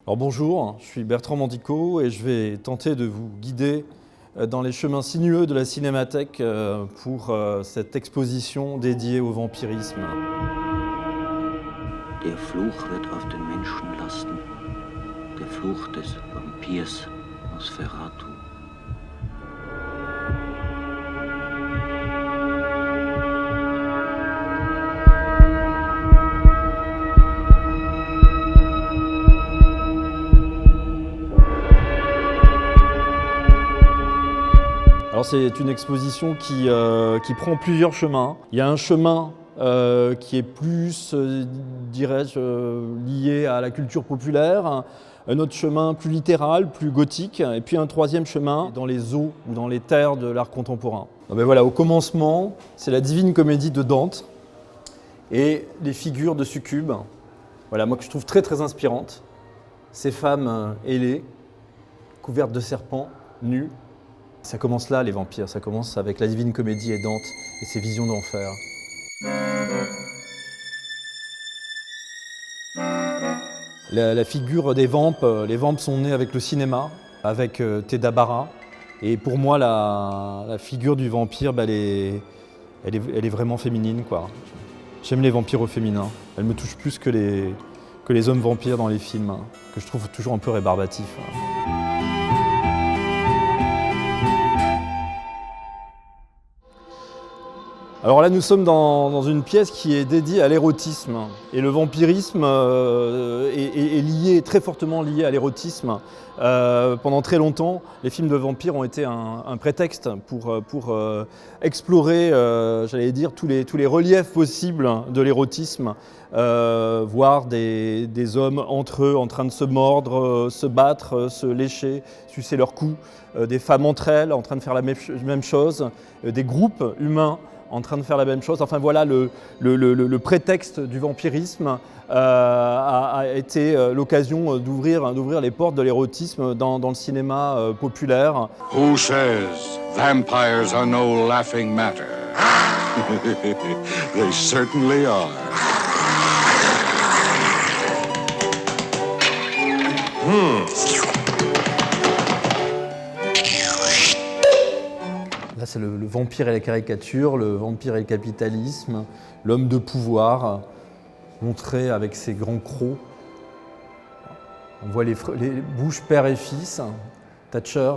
Alors bonjour, je suis Bertrand Mandico et je vais tenter de vous guider dans les chemins sinueux de la Cinémathèque pour cette exposition dédiée au vampirisme. Der Fluch wird auf den Menschen lasten, der Fluch des Vampirs Nosferatu. Alors c'est une exposition qui prend plusieurs chemins. Il y a un chemin qui est plus, dirais-je, lié à la culture populaire, un autre chemin plus littéral, plus gothique, et puis un troisième chemin dans les eaux ou dans les terres de l'art contemporain. Ben voilà, au commencement, c'est la Divine Comédie de Dante et les figures de succubes. Voilà, moi que je trouve très très inspirantes. Ces femmes ailées, couvertes de serpents, nues. Ça commence là, les vampires, ça commence avec la Divine Comédie et Dante et ses visions d'enfer. La figure des vampes, les vampes sont nées avec le cinéma, avec Theda Bara. Et pour moi, la figure du vampire, elle est vraiment féminine, quoi. J'aime les vampires au féminin. Elle me touche plus que les hommes vampires dans les films, que je trouve toujours un peu rébarbatifs. Alors là, nous sommes dans une pièce qui est dédiée à l'érotisme. Et le vampirisme est lié, très fortement lié à l'érotisme. Pendant très longtemps, les films de vampires ont été un prétexte pour explorer, j'allais dire, tous les reliefs possibles de l'érotisme. Voir des hommes entre eux en train de se mordre, se battre, se lécher, sucer leur cou. Des femmes entre elles en train de faire la même chose. Des groupes humains en train de faire la même chose. Enfin voilà, le prétexte du vampirisme a été l'occasion d'ouvrir les portes de l'érotisme dans le cinéma populaire. Who says vampires are no laughing matter? They certainly are. Là, c'est le vampire et la caricature, le vampire et le capitalisme, l'homme de pouvoir, montré avec ses grands crocs. On voit les bouches père et fils, Thatcher,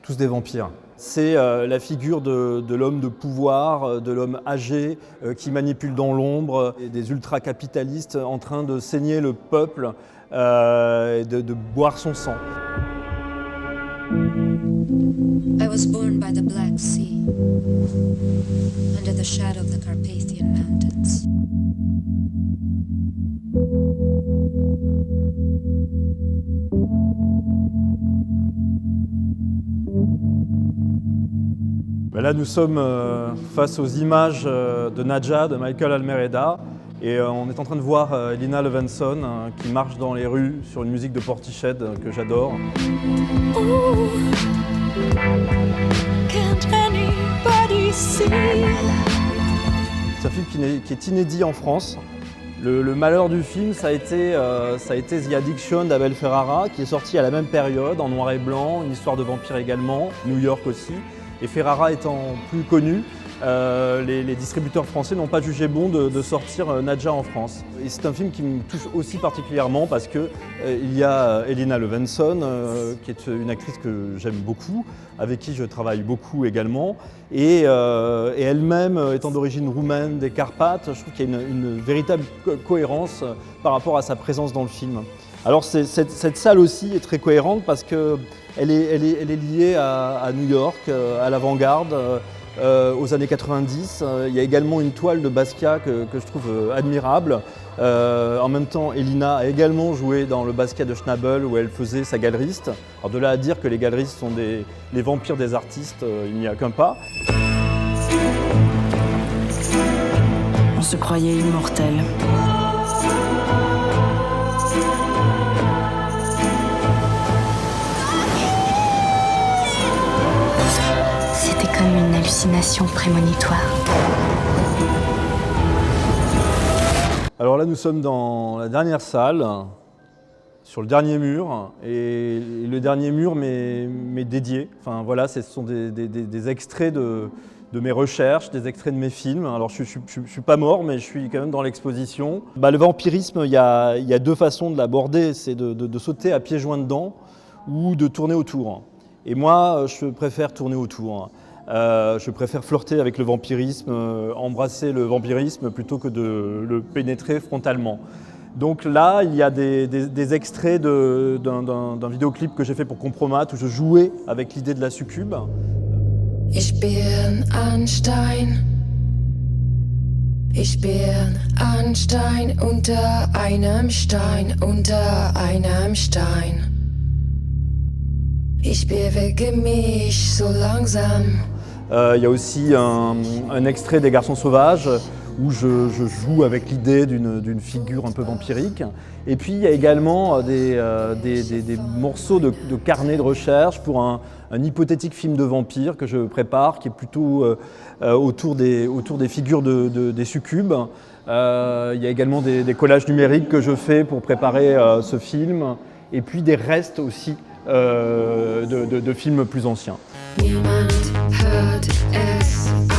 tous des vampires. C'est la figure de l'homme de pouvoir, de l'homme âgé qui manipule dans l'ombre, et des ultra-capitalistes en train de saigner le peuple et de boire son sang. I was born by the Black Sea, under the shadow of the Carpathian Mountains. Là, nous sommes face aux images de Nadja, de Michael Almereda, et on est en train de voir Elina Levenson qui marche dans les rues sur une musique de Portiched que j'adore. C'est un film qui est inédit en France. Le malheur du film, ça a été The Addiction d'Abel Ferrara, qui est sorti à la même période, en noir et blanc, une histoire de vampire également, New York aussi. Et Ferrara étant plus connu, les distributeurs français n'ont pas jugé bon de sortir Nadja en France. Et c'est un film qui me touche aussi particulièrement parce que il y a Elina Levenson, qui est une actrice que j'aime beaucoup, avec qui je travaille beaucoup également. Et elle-même, étant d'origine roumaine des Carpates, je trouve qu'il y a une véritable cohérence par rapport à sa présence dans le film. Alors cette salle aussi est très cohérente parce qu'elle est liée à New York, à l'avant-garde, aux années 90. Il y a également une toile de Basquiat que je trouve admirable. En même temps, Elina a également joué dans le Basquiat de Schnabel où elle faisait sa galeriste. Alors de là à dire que les galeristes sont les vampires des artistes, il n'y a qu'un pas. On se croyait immortel. C'était comme une hallucination prémonitoire. Alors là, nous sommes dans la dernière salle, sur le dernier mur, et le dernier mur m'est dédié. Enfin voilà, ce sont des extraits de mes recherches, des extraits de mes films. Alors je suis pas mort, mais je suis quand même dans l'exposition. Le vampirisme, il y a deux façons de l'aborder, c'est de sauter à pieds joints dedans ou de tourner autour. Et moi, je préfère tourner autour. Je préfère flirter avec le vampirisme, embrasser le vampirisme plutôt que de le pénétrer frontalement. Donc là, il y a des extraits d'un vidéoclip que j'ai fait pour Compromat où je jouais avec l'idée de la succube. Ich bin ein Stein. Ich bin ein Stein unter einem Stein, unter einem Stein. Ich bewege mich so langsam. Il y a aussi un extrait des Garçons sauvages où je joue avec l'idée d'une figure un peu vampirique. Et puis il y a également des morceaux de carnet de recherche pour un hypothétique film de vampire que je prépare, qui est plutôt autour des figures des succubes. Il y a également des collages numériques que je fais pour préparer ce film, et puis des restes aussi de films plus anciens. Niemand hört es